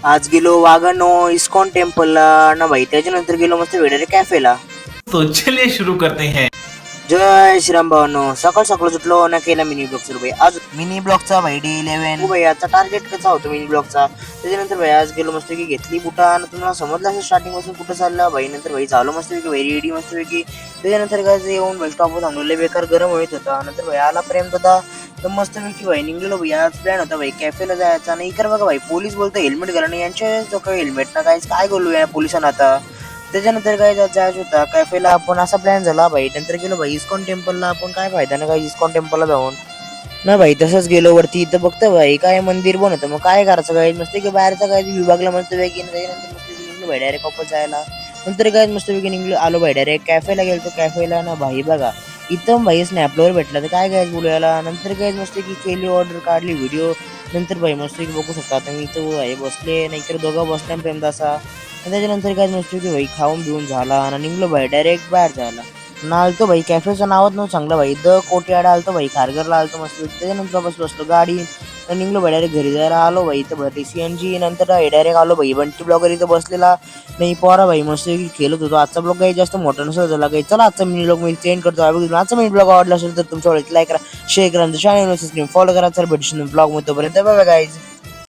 आज गेलो वाघानो इस्कॉन टेम्पलला ना भाई, त्याच्यानंतर गेलो मस्त वेडेरे कॅफेला. तो चलिए शुरू करते हैं. जय श्रीराम भावानो. सकाळ सकाळ उठलो ना, केला मिनी ब्लॉग सुरू भाई. आज मिनी ब्लॉगचा भाई डे 11. भाई आजचा टार्गेट कसा होतो मिनी ब्लॉगचा. त्याच्यानंतर भाई आज गेलो मस्त की घेतली बुटा आणि तुम्हाला समजलं असं स्टार्टिंग पासून कुठं चालला भाई. नंतर भाई झालो मस्त की भाई रेडी मस्त पैकी. त्याच्यानंतर काय येऊन भाई स्टॉपवर थांबलो, बेकार गरम होत होता. नंतर भाई आला प्रेम होता तर मस्त पैकी भाई निघलेलो भाई. आज प्लॅन होता भाई कॅफेला जायचा. नाही कर बघा भाई, पोलीस बोलतो हेल्मेट घाला नाही. यांच्या जो काही हेल्मेट ना काय बोलू या पोलिसांना आता. त्याच्यानंतर काय जायचं होता कॅफेला. आपण असा प्लॅन झाला भाई. नंतर गेलो भाई इस्कॉन टेम्पलला. आपण काय फायदा ना काय इस्कॉन टेम्पलला जाऊन ना भाई. तसंच गेलो वरती. इथं बघतो भाई काय मंदिर बनवतं. मग काय करायचं काय मस्त की बाहेरचा काय विभागला मस्त वेगळी. त्याच्यानंतर मस्त निघलो भाई डायरेक्ट वापस जायला. नंतर काय मस्त वेगळी निघलो आलो भाई डायरेक्ट कॅफेला गेलो. कॅफेला ना भाई बघा इथं भाई स्नॅपलवर भेटला तर काय बोलायला. नंतर काय मस्त की केली ऑर्डर, काढली व्हिडिओ. नंतर भाई मस्त की बघू शकता आता मी इथं भाई बसले नाही तर दोघं बसल्या प्रेमदासा. त्याच्यानंतर काय मस्त की भाई खाऊन पिऊन झाला आणि निघलो भाई डायरेक्ट बाहेर जायला. ना आलतो भाई कॅफेचं नावच नव्हतं चांगलं भाई. द कोटीआडा आलतो भाई, खारघरला आलतो मस्त. त्याच्यानंतर बसलो गाडी निघलो भाई डायरेक्ट घरी जायला. आलो भाई इथं भरली CNG. नंतर डायरेक्ट आलो भाई बंटी ब्लॉगर इथं बसलेला. नाही पोरा भाई मस्त खेळत होतो. आजचा ब्लॉग काही जास्त मोठा नसला झाला काही. चला आजचा मिनी ब्लॉग मी चेंज करतो. आजचा मिनी ब्लॉग आवडला असेल तर तुमच्या लाईक करा, शेअर करा, चॅनल फॉलो करा. चल भेटू ब्लॉग मध्ये. तोपर्यंत बाय बाय गाईज.